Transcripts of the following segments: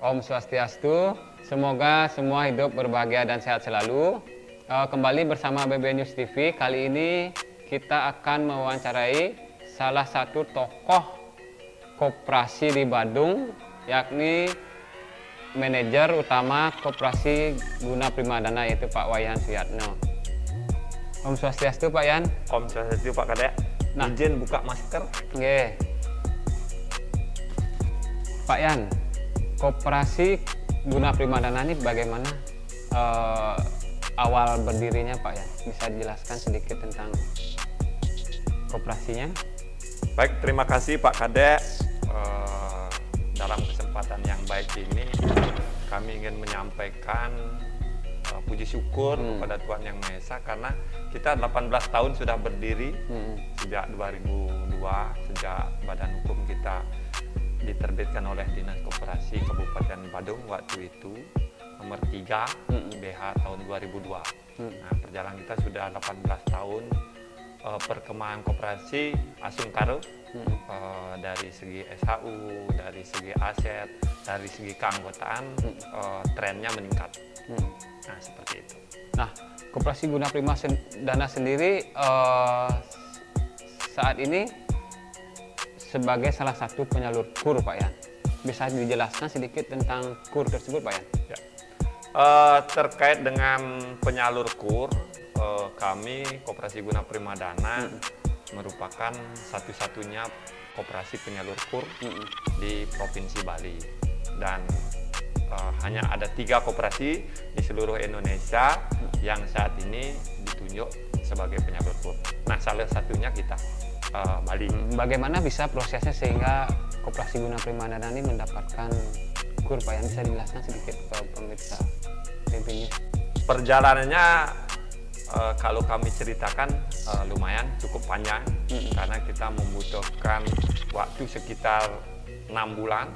Om Swastiastu, semoga semua hidup berbahagia dan sehat selalu. Kembali bersama BB News TV, kali ini kita akan mewawancarai salah satu tokoh koperasi di Badung, yakni manajer utama Koperasi Guna Primadana, yaitu Pak Wayan Suyatno. Om Swastiastu Pak Yan. Om Swastiastu Pak Kadek. Nah, izin buka masker. Oke. Pak Yan, Koperasi Guna Primadana ini bagaimana awal berdirinya Pak Yan? Bisa dijelaskan sedikit tentang koperasinya? Baik, terima kasih Pak Kadek. Dalam kesempatan yang baik ini kami ingin menyampaikan puji syukur kepada Tuhan Yang Maha Esa karena kita 18 tahun sudah berdiri sejak 2002, sejak badan hukum kita diterbitkan oleh Dinas Koperasi Kabupaten Badung waktu itu nomor 3 BH tahun 2002. Nah, perjalanan kita sudah 18 tahun. Perkembangan koperasi asung karo dari segi SHU, dari segi aset, dari segi keanggotaan trennya meningkat. Nah, seperti itu. Nah, Koperasi Guna Primadana sendiri saat ini sebagai salah satu penyalur KUR Pak Yan. Bisa dijelaskan sedikit tentang KUR tersebut Pak Yan? Ya. Terkait dengan penyalur KUR, kami Koperasi Guna Primadana merupakan satu-satunya koperasi penyalur KUR di Provinsi Bali. Dan hanya ada 3 koperasi di seluruh Indonesia yang saat ini ditunjuk sebagai penyalur KUR. Nah, salah satunya kita. Bali. Bagaimana bisa prosesnya sehingga Koperasi Guna Primadana ini mendapatkan KUR Pak Yan? Bisa dijelaskan sedikit ke pemirsa BB News? Perjalanannya kalau kami ceritakan lumayan cukup panjang karena kita membutuhkan waktu sekitar 6 bulan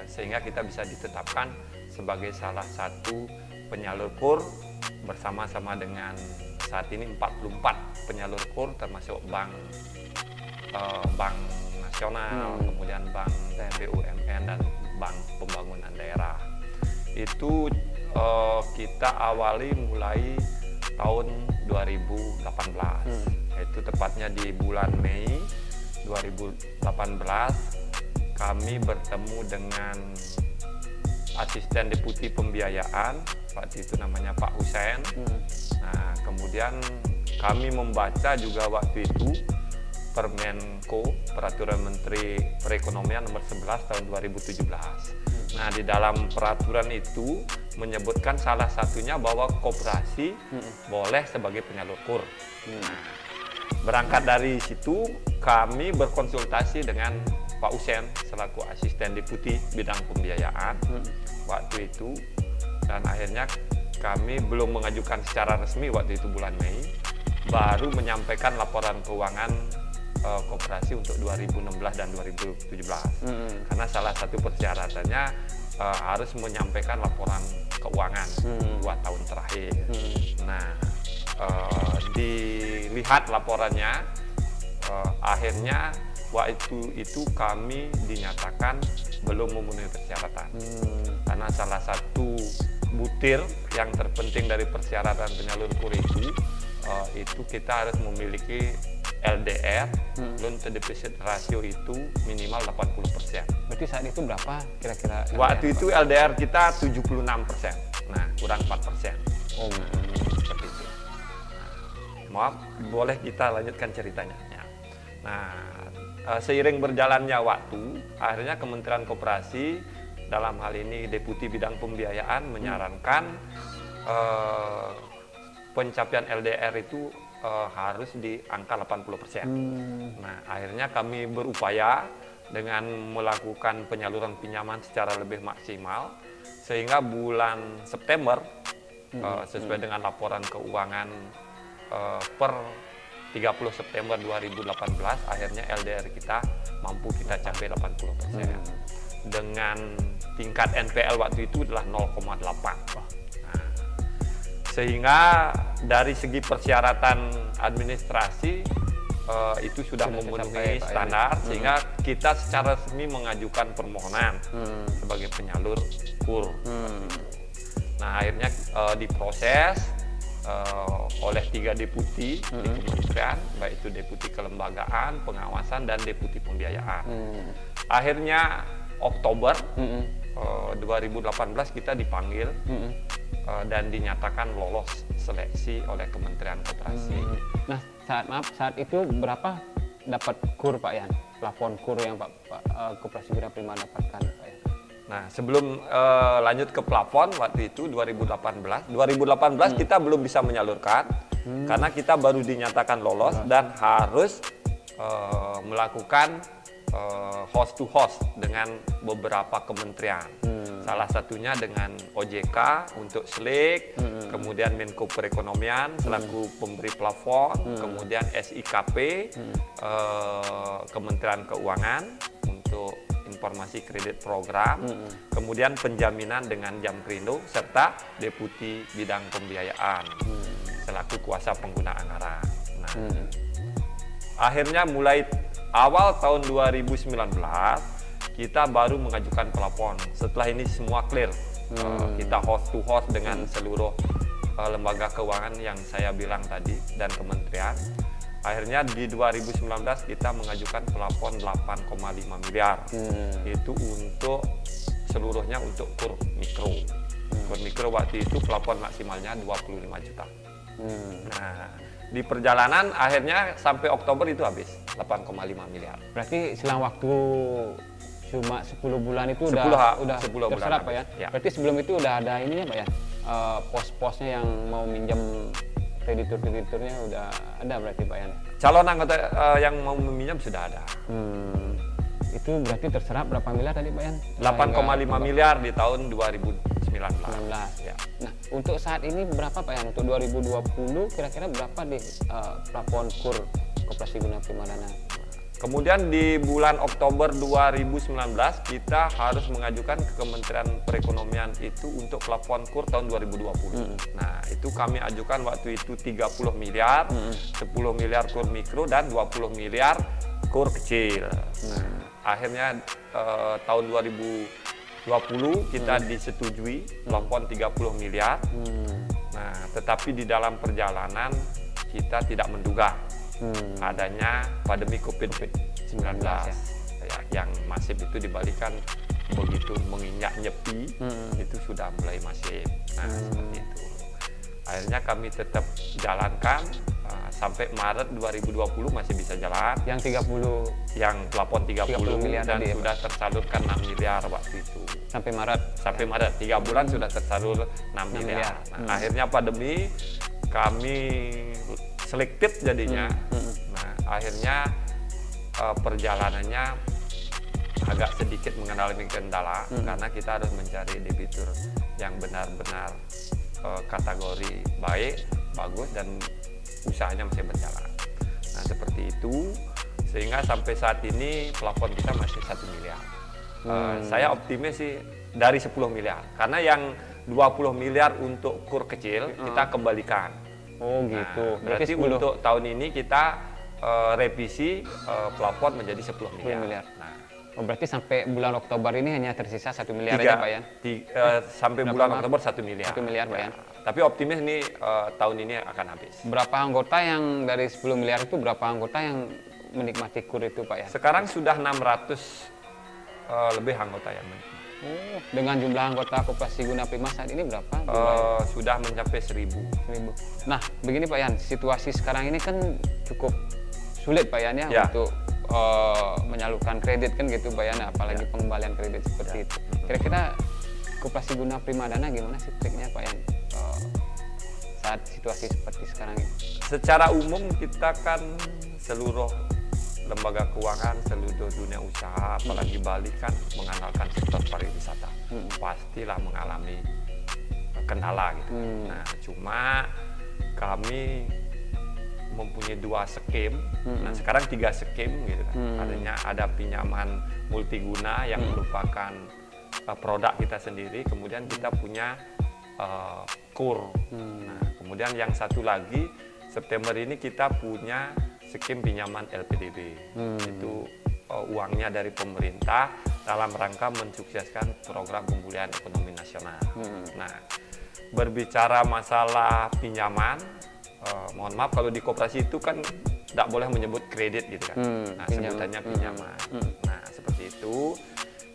sehingga kita bisa ditetapkan sebagai salah satu penyalur KUR bersama-sama dengan saat ini 44 penyalur KUR termasuk bank nasional, kemudian bank BUMN dan bank pembangunan daerah. Itu kita awali mulai tahun 2018, yaitu tepatnya di bulan Mei 2018 kami bertemu dengan Asisten Deputi Pembiayaan, waktu itu namanya Pak Husein. Nah, kemudian kami membaca juga waktu itu Permenko, Peraturan Menteri Perekonomian nomor 11 tahun 2017. Nah, di dalam peraturan itu menyebutkan salah satunya bahwa koperasi boleh sebagai penyalur KUR. Nah, berangkat dari situ kami berkonsultasi dengan Pak Husein selaku Asisten Deputi Bidang Pembiayaan waktu itu, dan akhirnya kami belum mengajukan secara resmi waktu itu bulan Mei, baru menyampaikan laporan keuangan koperasi untuk 2016 dan 2017. Karena salah satu persyaratannya harus menyampaikan laporan keuangan 2 tahun terakhir. Nah, dilihat laporannya, akhirnya waktu itu kami dinyatakan belum memenuhi persyaratan. Karena salah satu butir yang terpenting dari persyaratan penyalur KUR itu kita harus memiliki LDR, loan to deposit ratio itu minimal 80%. Berarti saat itu berapa kira-kira? Waktu itu LDR kita 76%. Nah, kurang 4%. Seperti itu. Maaf, boleh kita lanjutkan ceritanya. Nah, seiring berjalannya waktu, akhirnya Kementerian Koperasi dalam hal ini Deputi Bidang Pembiayaan menyarankan pencapaian LDR itu harus di angka 80%. Nah, akhirnya kami berupaya dengan melakukan penyaluran pinjaman secara lebih maksimal, sehingga bulan September sesuai dengan laporan keuangan per 30 September 2018, akhirnya LDR kita mampu kita capai 80%. Dengan tingkat NPL waktu itu adalah 0,8. Nah, sehingga dari segi persyaratan administrasi itu sudah memenuhi standar, sehingga kita secara resmi mengajukan permohonan sebagai penyalur KUR. Nah, akhirnya diproses oleh 3 deputi di kementerian, baik itu deputi kelembagaan, pengawasan, dan deputi pembiayaan. Akhirnya Oktober 2018 kita dipanggil dan dinyatakan lolos seleksi oleh Kementerian Koperasi. Nah, saat itu berapa dapat KUR Pak Yan? Plafon KUR yang Pak Koperasi Guna Prima dapatkan Pak Yan? Nah, sebelum lanjut ke plafon waktu itu 2018 kita belum bisa menyalurkan karena kita baru dinyatakan lolos dan harus melakukan host to host dengan beberapa kementerian. Salah satunya dengan OJK untuk SLIK, kemudian Menko Perekonomian selaku pemberi plafon, kemudian SIKP, Kementerian Keuangan untuk informasi kredit program, kemudian penjaminan dengan Jamkrindo, serta Deputi Bidang Pembiayaan selaku kuasa pengguna anggaran. Nah, akhirnya mulai awal tahun 2019 kita baru mengajukan plafon. Setelah ini semua clear, kita host to host dengan seluruh lembaga keuangan yang saya bilang tadi dan kementerian. Akhirnya di 2019 kita mengajukan plafon 8,5 miliar. Itu untuk seluruhnya untuk KUR mikro. KUR mikro waktu itu plafon maksimalnya 25 juta. Nah, di perjalanan akhirnya sampai Oktober itu habis 8,5 miliar. Berarti selang waktu cuma 10 bulan itu udah 10 bulan terserap Pak ya? Ya. Berarti sebelum itu udah ada ininya Pak ya? Pos-posnya yang mau minjem kreditur-krediturnya udah ada berarti Pak Yan? Calon anggota yang mau meminjam sudah ada. Itu berarti terserap berapa miliar tadi Pak Yan? 8,5 miliar di tahun 2019. Ya. Nah, untuk saat ini berapa Pak Yan? Untuk 2020 kira-kira berapa di plafon KUR Koperasi Guna Prima Dana? Kemudian di bulan Oktober 2019 kita harus mengajukan ke Kementerian Perekonomian itu untuk plafon KUR tahun 2020. Nah, itu kami ajukan waktu itu 30 miliar, 10 miliar KUR mikro dan 20 miliar KUR kecil. Nah, akhirnya tahun 2020 kita disetujui plafon 30 miliar. Nah, tetapi di dalam perjalanan kita tidak menduga adanya pandemi COVID-19 yang masif itu dibalikan begitu menginjak nyepi itu sudah mulai masif. Nah, seperti itu. Akhirnya kami tetap jalankan sampai Maret 2020 masih bisa jalan. Yang 30, yang plafon 30 miliar dan tadi, sudah tersalurkan 6 miliar waktu itu. sampai Maret. Sampai Maret 3 bulan sudah tersalur 6 miliar. Nah, akhirnya pandemi kami selektif jadinya. Nah, akhirnya perjalanannya agak sedikit mengalami kendala karena kita harus mencari debitur yang benar-benar kategori baik, bagus, dan usahanya masih berjalan. Nah, seperti itu sehingga sampai saat ini plafon kita masih 1 miliar. Saya optimis sih dari 10 miliar karena yang 20 miliar untuk KUR kecil kita kembalikan. Oh gitu. Nah, berarti untuk tahun ini kita revisi plafon menjadi 10 miliar. Nah, berarti sampai bulan Oktober ini hanya tersisa 1 miliar aja Pak Yan? Sampai bulan Oktober 1 miliar. 1 miliar Pak Yan. Tapi optimis nih tahun ini akan habis. Berapa anggota yang dari 10 miliar itu, berapa anggota yang menikmati KUR itu Pak Yan? Sekarang sudah 600 lebih anggota yang menikmati. Oh, dengan jumlah anggota Koperasi Guna Prima saat ini berapa? Sudah mencapai 1.000. Nah, begini Pak Yan, situasi sekarang ini kan cukup sulit Pak Yan ya. Untuk menyalurkan kredit kan gitu Pak Yan, apalagi pengembalian kredit seperti itu. Kira-kira Koperasi Guna Primadana gimana sih triknya Pak Yan saat situasi seperti sekarang ini? Secara umum kita kan seluruh lembaga keuangan, seluruh dunia usaha, apalagi Bali kan mengandalkan sektor pariwisata. Pastilah mengalami kendala gitu. Nah, cuma kami mempunyai 2 skim, nah sekarang 3 skim gitu kan. Artinya ada pinjaman multiguna yang merupakan produk kita sendiri, kemudian kita punya KUR. Nah, kemudian yang satu lagi September ini kita punya skim pinjaman LPDB. Itu uangnya dari pemerintah dalam rangka mensukseskan program pemulihan ekonomi nasional. Nah, berbicara masalah pinjaman, mohon maaf kalau di koperasi itu kan tidak boleh menyebut kredit gitu kan. Nah, sebutannya pinjaman. Nah, seperti itu.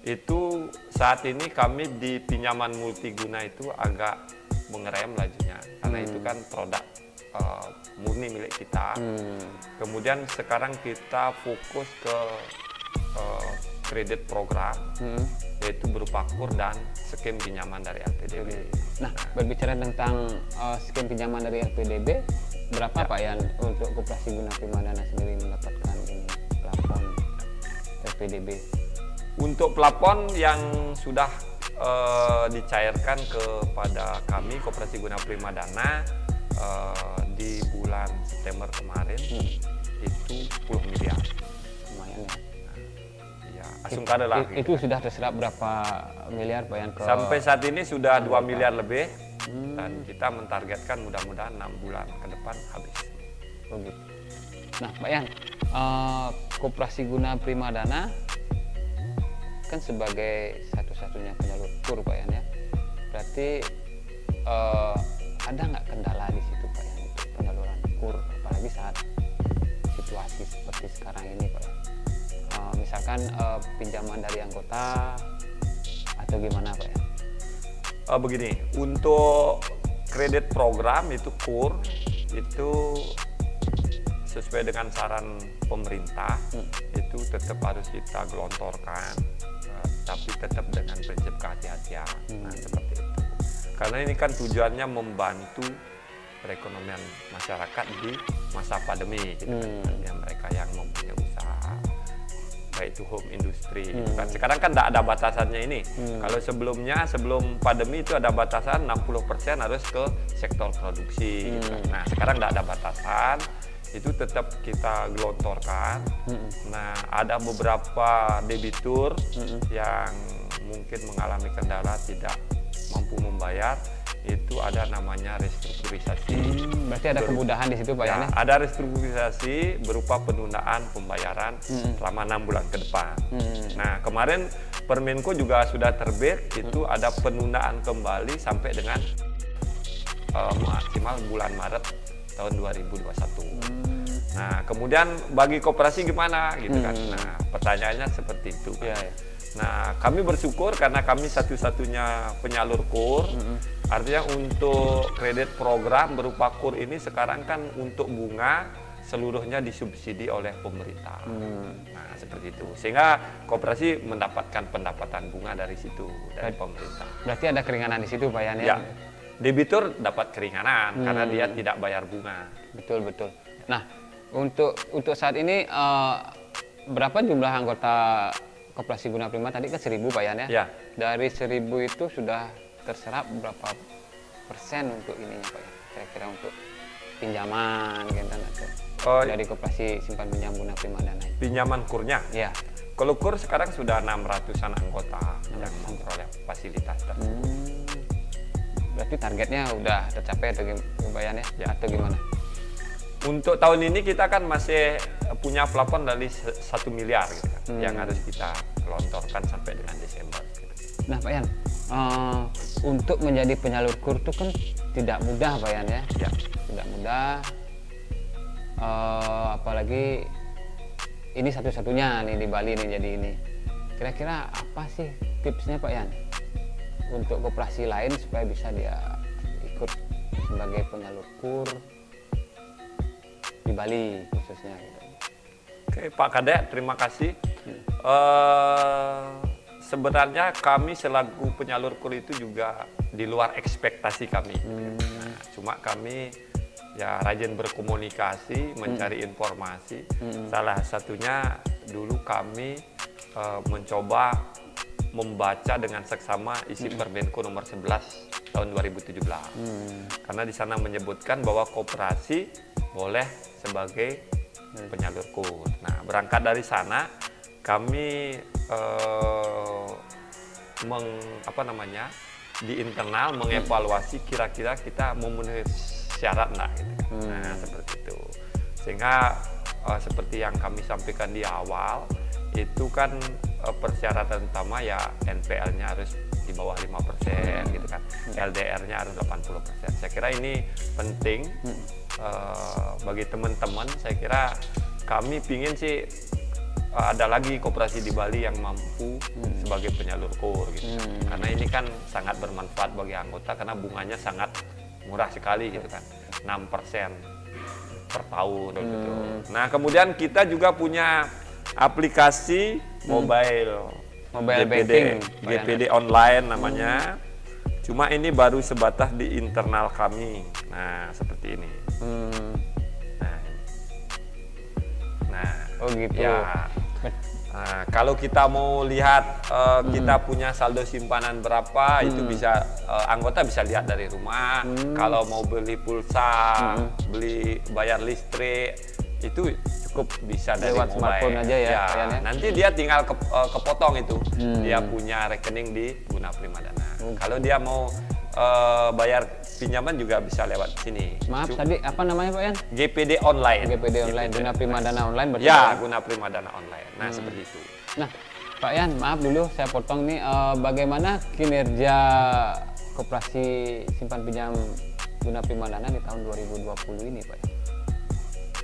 Itu saat ini kami di pinjaman multiguna itu agak mengerem lajunya karena itu kan produk murni milik kita. Kemudian sekarang kita fokus ke kredit program, yaitu berupa KUR dan skim pinjaman dari LPDB. Nah, berbicara tentang skim pinjaman dari LPDB, berapa Pak Yan untuk Koperasi Guna Primadana sendiri mendapatkan ini plafon LPDB? Untuk plafon yang sudah dicairkan kepada kami Koperasi Guna Primadana di bulan September kemarin itu 10 miliar. Lumayan ya. Ya, asumkada lah. Itu sudah terserap berapa miliar Pak Yan ke... Sampai saat ini sudah 2 miliar lebih dan kita mentargetkan mudah-mudahan 6 bulan ke depan habis. Oh gitu. Nah Pak Yan, Koperasi Guna Primadana kan sebagai satu-satunya penyalur KUR Pak Yan ya. Berarti ada nggak kendala di situ Pak Yan untuk penyaluran KUR, apalagi saat situasi seperti sekarang ini Pak Yan? Misalkan pinjaman dari anggota atau gimana Pak Yan? Begini, untuk kredit program itu KUR itu sesuai dengan saran pemerintah itu tetap harus kita gelontorkan, tapi tetap dengan prinsip kehati-hatian. Nah, seperti itu. Karena ini kan tujuannya membantu perekonomian masyarakat di masa pandemi, gitu kan. Artinya mereka yang mempunyai usaha, baik itu home industry. Kan sekarang kan tidak ada batasannya ini. Kalau sebelumnya, sebelum pandemi itu ada batasan 60% harus ke sektor produksi. Gitu kan. Nah, sekarang tidak ada batasan. Itu tetap kita gelontorkan. Nah, ada beberapa debitur yang mungkin mengalami kendala tidak mampu membayar, itu ada namanya restrukturisasi. Berarti ada kemudahan di situ Pak Yan? Ya, ada restrukturisasi berupa penundaan pembayaran selama 6 bulan ke depan. Nah, kemarin Permenko juga sudah terbit, itu ada penundaan kembali sampai dengan maksimal bulan Maret tahun 2021. Nah, kemudian bagi koperasi gimana gitu kan? Nah, pertanyaannya seperti itu. Kan? Nah, kami bersyukur karena kami satu-satunya penyalur KUR. Artinya untuk kredit program berupa KUR ini sekarang kan untuk bunga seluruhnya disubsidi oleh pemerintah. Nah, seperti itu. Sehingga koperasi mendapatkan pendapatan bunga dari situ, dari pemerintah. Berarti ada keringanan di situ Pak Yan ya? Ya. Debitur dapat keringanan karena dia tidak bayar bunga. Betul. Nah, untuk saat ini berapa jumlah anggota Koperasi Guna Prima? Tadi kan 1.000 Pak Yan ya? Ya. Dari 1.000 itu sudah terserap berapa persen untuk ininya Pak Yan? Kira-kira untuk pinjaman gitu atau dari Koperasi Simpan Pinjam Guna Primadana? Pinjaman KUR-nya? Ya. Kalau KUR sekarang sudah 600-an anggota yang memperoleh fasilitas tersebut. Berarti targetnya udah tercapai atau gimana ya? Atau gimana? Untuk tahun ini kita kan masih punya plafon dari 1 miliar gitu kan, yang harus kita gelontorkan sampai dengan Desember. Gitu. Nah Pak Yan, untuk menjadi penyalur KUR itu kan tidak mudah Pak Yan ya? Ya. Tidak mudah, apalagi ini satu-satunya nih di Bali nih jadi ini. Kira-kira apa sih tipsnya Pak Yan untuk koperasi lain supaya bisa dia ikut sebagai penyalur KUR di Bali khususnya gitu? Oke, Pak Kadek, terima kasih. Sebenarnya kami selaku penyalur kur itu juga di luar ekspektasi kami. Nah, cuma kami ya rajin berkomunikasi, mencari informasi. Salah satunya dulu kami mencoba membaca dengan seksama isi Permenko nomor 11 tahun 2017. Karena di sana menyebutkan bahwa koperasi boleh sebagai penyalur kur. Nah, berangkat dari sana kami di internal mengevaluasi kira-kira kita memenuhi syarat nggak gitu kan. Nah, seperti itu. Sehingga seperti yang kami sampaikan di awal, itu kan persyaratan utama ya NPL-nya harus di bawah 5% gitu kan. LDR-nya harus 80%. Saya kira ini penting bagi teman-teman. Saya kira kami pingin sih ada lagi koperasi di Bali yang mampu sebagai penyalur kur gitu. Karena ini kan sangat bermanfaat bagi anggota karena bunganya sangat murah sekali gitu kan. 6% per tahun gitu. Nah, kemudian kita juga punya aplikasi mobile banking, GPD online namanya. Cuma ini baru sebatas di internal kami. Nah, seperti ini. Nah, oh gitu. ya. Nah, kalau kita mau lihat kita punya saldo simpanan berapa, itu bisa anggota bisa lihat dari rumah. Kalau mau beli pulsa, bayar listrik, itu cukup bisa dari lewat smartphone aja ya, ya. Nanti dia tinggal kepotong itu. Dia punya rekening di Guna Primadana. Kalau dia mau bayar pinjaman juga bisa lewat sini. Maaf, tadi apa namanya Pak Yan? GPD online. GPD online, Guna Primadana online berarti. Ya, Guna Primadana online. Nah, seperti itu. Nah, Pak Yan, maaf dulu saya potong nih. Bagaimana kinerja koperasi simpan pinjam Guna Primadana di tahun 2020 ini, Pak Yan?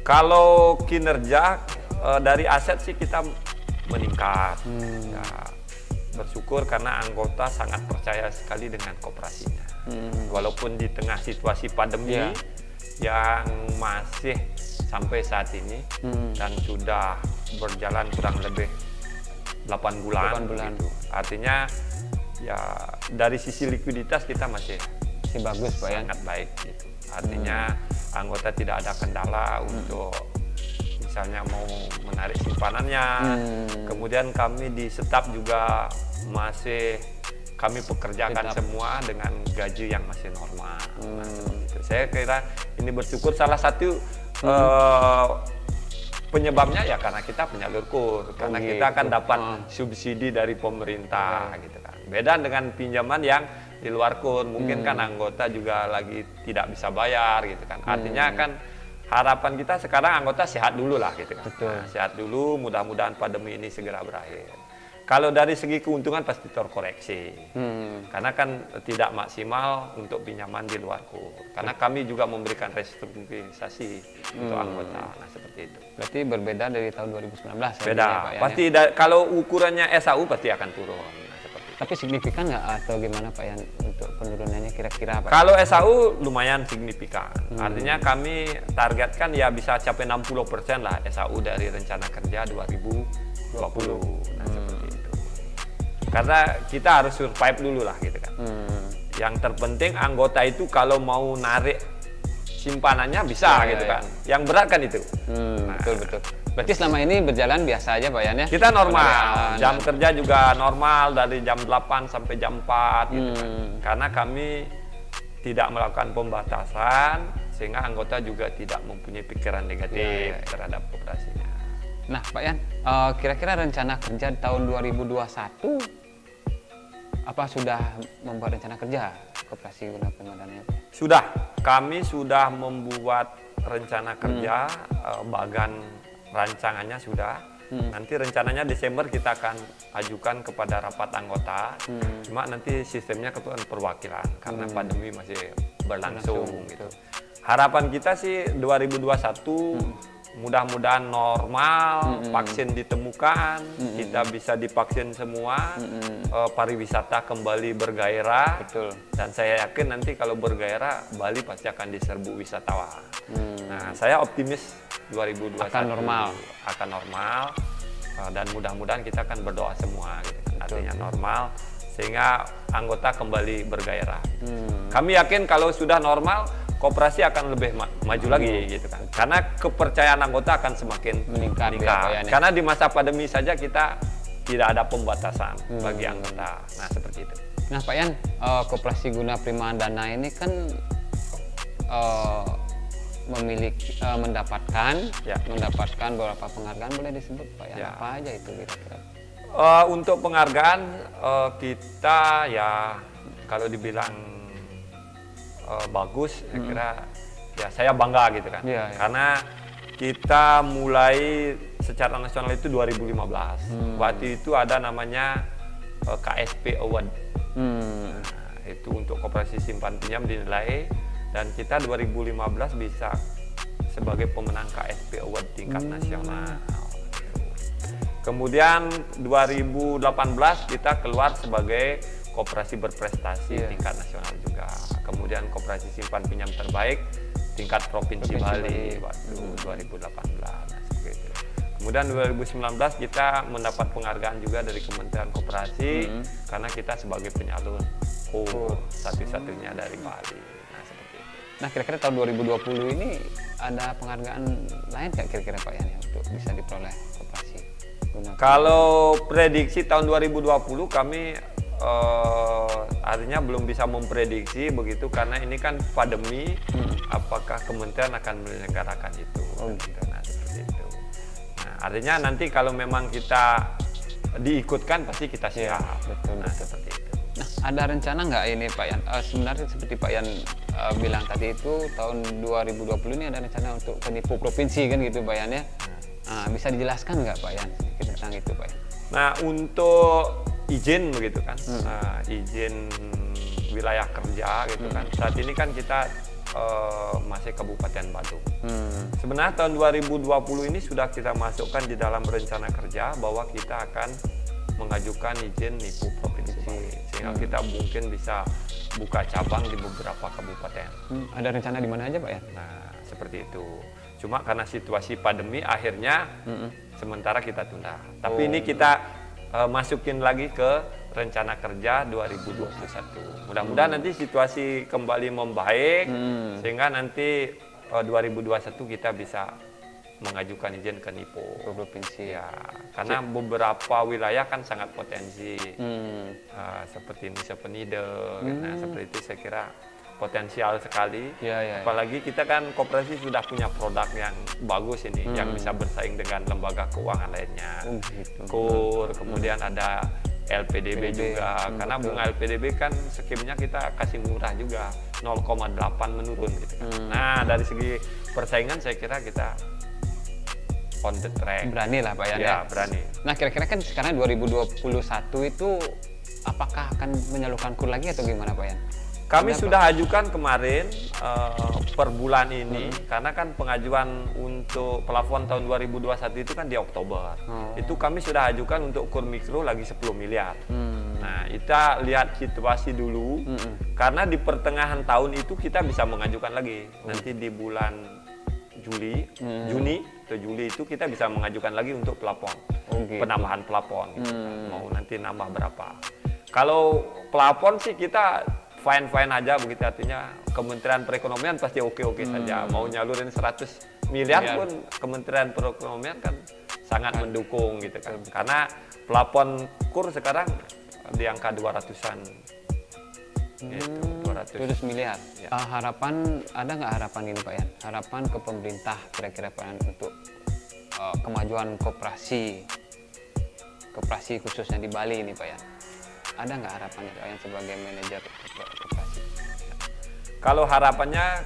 Kalau kinerja dari aset sih kita meningkat. Ya, bersyukur karena anggota sangat percaya sekali dengan koperasinya. Walaupun di tengah situasi pandemi yang masih sampai saat ini dan sudah berjalan kurang lebih 8 bulan. Gitu. Artinya ya dari sisi likuiditas kita masih bagus Pak ya. Sangat baik gitu. Artinya anggota tidak ada kendala untuk misalnya mau menarik simpanannya. Kemudian kami di staf juga masih kami pekerjakan semua dengan gaji yang masih normal. Nah, gitu. Saya kira ini bersyukur salah satu penyebabnya ya karena kita penyalur kur, karena kita akan dapat subsidi dari pemerintah gitu kan. Beda dengan pinjaman yang di luar kur, mungkin kan anggota juga lagi tidak bisa bayar gitu kan. Artinya kan harapan kita sekarang anggota sehat dulu lah gitu kan. Nah, sehat dulu, mudah-mudahan pandemi ini segera berakhir. Kalau dari segi keuntungan pasti terkoreksi, karena kan tidak maksimal untuk pinjaman di luar kur. Karena kami juga memberikan restrukturisasi untuk anggota, nah seperti itu. Berarti berbeda dari tahun 2019. Beda, ya, Pak, pasti kalau ukurannya SAU pasti akan turun. Nah, seperti itu. Tapi signifikan nggak atau gimana Pak Yan untuk penurunannya kira-kira Pak? Kalau SAU lumayan signifikan, artinya kami targetkan ya bisa capai 60% lah SAU dari rencana kerja 2020. Nah, seperti itu. Karena kita harus survive dulu lah gitu kan. Yang terpenting anggota itu kalau mau narik simpanannya bisa gitu kan. Yang berat kan itu. Betul. Berarti selama ini berjalan biasa aja Pak Yan ya? Kita normal, jam kerja juga normal dari jam 8 sampai jam 4 gitu kan. Karena kami tidak melakukan pembatasan sehingga anggota juga tidak mempunyai pikiran negatif terhadap koperasinya. Nah Pak Yan, kira-kira rencana kerja tahun 2021 apa sudah membuat rencana kerja koperasi Guna Primadana? Sudah, kami sudah membuat rencana kerja, bagan rancangannya sudah. Nanti rencananya Desember kita akan ajukan kepada rapat anggota. Cuma nanti sistemnya ketua perwakilan karena pandemi masih berlangsung gitu. Harapan kita sih 2021 mudah-mudahan normal, vaksin ditemukan, kita bisa divaksin semua, pariwisata kembali bergairah. Betul. Dan saya yakin nanti kalau bergairah, Bali pasti akan diserbu wisatawan. Nah, saya optimis 2021 akan normal. Dan mudah-mudahan kita akan berdoa semua gitu kan. Artinya normal sehingga anggota kembali bergairah. Kami yakin kalau sudah normal koperasi akan lebih maju lagi gitu kan. Karena kepercayaan anggota akan semakin Meningkat. Ya, Karena di masa pandemi saja kita tidak ada pembatasan bagi anggota. Nah, seperti itu. Nah, Pak Yan, Koperasi Guna Primadana ini kan mendapatkan beberapa penghargaan, boleh disebut Pak Yan? Ya. Apa aja itu kira-kira? Untuk penghargaan kita ya kalau dibilang bagus, saya kira ya saya bangga gitu kan. Iya, iya. Karena kita mulai secara nasional itu 2015. Waktu itu ada namanya KSP Award. Nah, itu untuk koperasi simpan pinjam dinilai dan kita 2015 bisa sebagai pemenang KSP Award tingkat nasional. Kemudian 2018 kita keluar sebagai koperasi berprestasi tingkat nasional juga. Kemudian koperasi simpan pinjam terbaik tingkat provinsi Bali waktu 2018. Nah, seperti itu. Kemudian 2019 kita mendapat penghargaan juga dari Kementerian Koperasi karena kita sebagai penyalur KUR satu-satunya dari Bali. Nah, seperti itu. Nah, kira-kira tahun 2020 ini ada penghargaan lain nggak kira-kira Pak Yan ya, untuk bisa diperoleh Koperasi Guna? Kalau prediksi tahun 2020 kami artinya belum bisa memprediksi begitu karena ini kan pandemi, apakah kementerian akan menyelenggarakan itu. Nah, seperti itu. Nah, artinya nanti kalau memang kita diikutkan pasti kita siap. Betul. Nah, seperti itu. Nah, ada rencana nggak ini Pak Yan? Sebenarnya seperti Pak Yan bilang tadi itu tahun 2020 ini ada rencana untuk penipu provinsi kan gitu Pak Yan ya? Nah, bisa dijelaskan nggak Pak Yan sedikit tentang itu Pak Yan? Nah, untuk izin begitu kan, izin wilayah kerja gitu kan. Saat ini kan kita masih Kabupaten Badung. Sebenarnya tahun 2020 ini sudah kita masukkan di dalam rencana kerja bahwa kita akan mengajukan izin nipu provinsi sehingga kita mungkin bisa buka cabang di beberapa kabupaten. Ada rencana di mana aja Pak Yan? Nah, seperti itu. Cuma karena situasi pandemi akhirnya sementara kita tunda. Tapi ini kita masukin lagi ke rencana kerja 2021. Mudah-mudahan nanti situasi kembali membaik sehingga nanti 2021 kita bisa mengajukan izin ke NIPO Provinsi ya. Karena beberapa wilayah kan sangat potensi seperti Nusa Penida. Nah, seperti itu saya kira potensial sekali. Ya. Apalagi kita kan koperasi sudah punya produk yang bagus ini, yang bisa bersaing dengan lembaga keuangan lainnya. Gitu. KUR, kemudian ada LPDB juga. Karena bunga LPDB kan skimnya kita kasih murah juga, 0,8 menurun gitu kan. Nah, dari segi persaingan saya kira kita on the track. Berani lah Pak Yan Ya, berani. Nah, kira-kira kan sekarang 2021 itu apakah akan menyalurkan KUR lagi atau gimana Pak Yan? Kami sudah ajukan kemarin per bulan ini karena kan pengajuan untuk plafon tahun 2021 itu kan di Oktober. Itu kami sudah ajukan untuk KUR mikro lagi 10 miliar. Nah, kita lihat situasi dulu karena di pertengahan tahun itu kita bisa mengajukan lagi. Nanti di bulan Juni atau Juli itu kita bisa mengajukan lagi untuk plafon. Penambahan plafon. Mau nanti nambah berapa. Kalau plafon sih kita fine aja begitu, artinya Kementerian Perekonomian pasti oke saja. Mau nyalurin 100 miliar pun Kementerian Perekonomian kan sangat mendukung gitu kan. Karena plafon KUR sekarang di angka 200-an. Gitu, 200 miliar. Ya. Harapan, ada nggak harapan ini Pak Yan? Harapan ke pemerintah kira-kira Pak Yan untuk kemajuan koperasi khususnya di Bali ini Pak Yan? Ada nggak harapannya Pak Yan sebagai manajer koperasi? Kalau harapannya,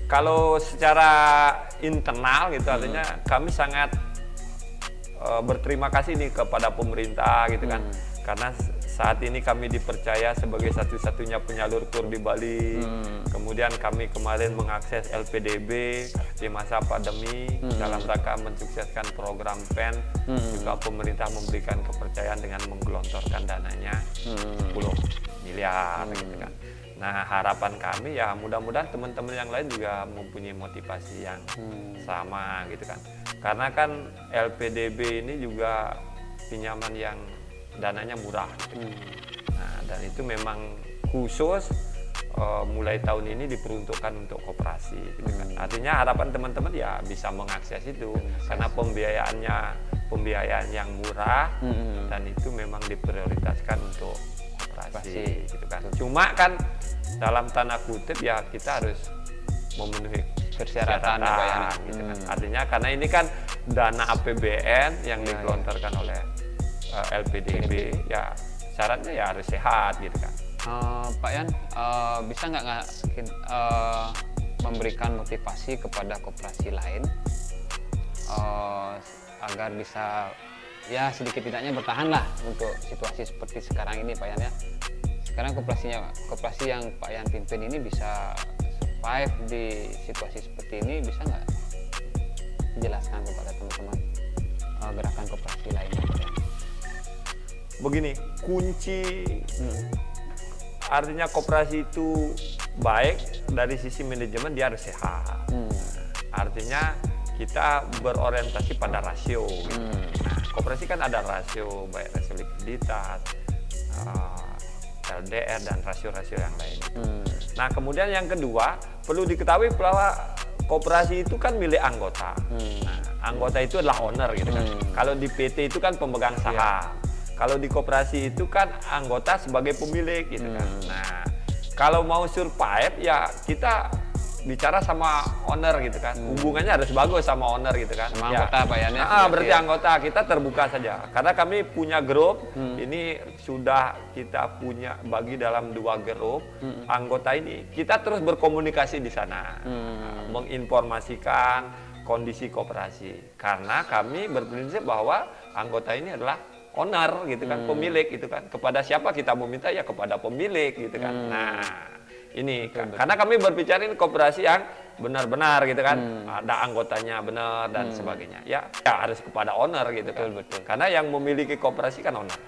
kalau secara internal gitu artinya kami sangat berterima kasih nih kepada pemerintah gitu kan. Karena saat ini kami dipercaya sebagai satu-satunya penyalur KUR di Bali. Kemudian kami kemarin mengakses LPDB di masa pandemi dalam rangka mensukseskan program PEN. Juga pemerintah memberikan kepercayaan dengan menggelontorkan dananya 10 miliar gitu kan. Nah, harapan kami ya mudah-mudahan teman-teman yang lain juga mempunyai motivasi yang sama gitu kan. Karena kan LPDB ini juga pinjaman yang dananya murah gitu. Nah, dan itu memang khusus mulai tahun ini diperuntukkan untuk koperasi gitu kan. Artinya harapan teman-teman ya bisa mengakses itu karena pembiayaan yang murah dan itu memang diprioritaskan untuk koperasi gitu kan. Cuma kan dalam tanda kutip ya kita harus memenuhi persyaratan gitu kan. Artinya karena ini kan dana APBN yang digelontorkan oleh LPDB ya syaratnya ya harus sehat gitu kan. Pak Yan, bisa nggak memberikan motivasi kepada koperasi lain agar bisa ya sedikit tidaknya bertahan lah untuk situasi seperti sekarang ini, Pak Yan ya. Sekarang koperasi yang Pak Yan pimpin ini bisa survive di situasi seperti ini, bisa nggak dijelaskan kepada teman-teman gerakan koperasi lainnya, Pak Yan? Begini, kunci artinya koperasi itu baik dari sisi manajemen dia harus sehat. Artinya kita berorientasi pada rasio. Nah, koperasi kan ada rasio, baik rasio likuiditas, LDR dan rasio-rasio yang lain. Nah, kemudian yang kedua perlu diketahui bahwa koperasi itu kan milik anggota. Nah, anggota itu adalah owner gitu kan. Kalau di PT itu kan pemegang saham. Kalau di koperasi itu kan anggota sebagai pemilik gitu kan. Nah, kalau mau survive ya kita bicara sama owner gitu kan. Hubungannya harus bagus sama owner gitu kan. Sama anggota Pak Yan ya. Berarti anggota kita terbuka saja. Karena kami punya grup, ini sudah kita punya bagi dalam 2 grup. Anggota ini kita terus berkomunikasi di sana. Menginformasikan kondisi koperasi. Karena kami berprinsip bahwa anggota ini adalah owner gitu kan, pemilik gitu kan. Kepada siapa kita meminta ya kepada pemilik gitu kan. Nah, ini karena kami berbicara ini koperasi yang benar-benar gitu kan, ada anggotanya benar dan sebagainya. Ya harus kepada owner gitu kan. Betul. Karena yang memiliki koperasi kan owner,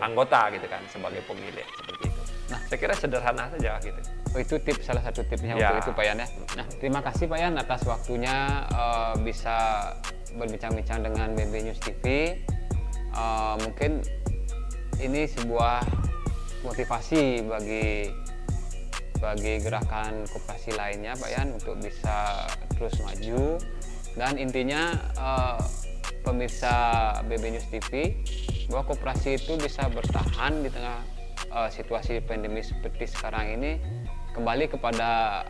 anggota gitu kan sebagai pemilik seperti itu. Nah, saya kira sederhana saja gitu. Itu salah satu tipsnya untuk itu Pak Yan ya. Nah, terima kasih Pak Yan atas waktunya bisa berbincang-bincang dengan BB News TV. Mungkin ini sebuah motivasi bagi gerakan koperasi lainnya Pak Yan untuk bisa terus maju, dan intinya pemirsa BB News TV bahwa koperasi itu bisa bertahan di tengah situasi pandemi seperti sekarang ini, kembali kepada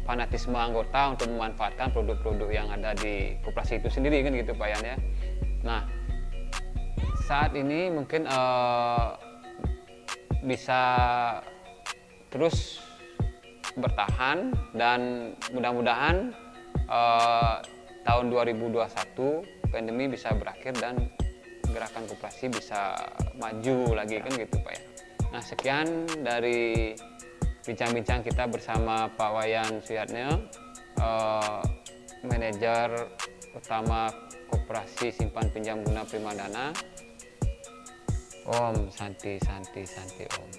fanatisme anggota untuk memanfaatkan produk-produk yang ada di koperasi itu sendiri kan gitu Pak Yan ya. Nah, saat ini mungkin bisa terus bertahan dan mudah-mudahan tahun 2021 pandemi bisa berakhir dan gerakan koperasi bisa maju lagi kan gitu Pak ya. Nah, sekian dari bincang-bincang kita bersama Pak Wayan Suyatno, manajer utama Koperasi Simpan Pinjam Guna Primadana. Om Santi Santi Santi Om.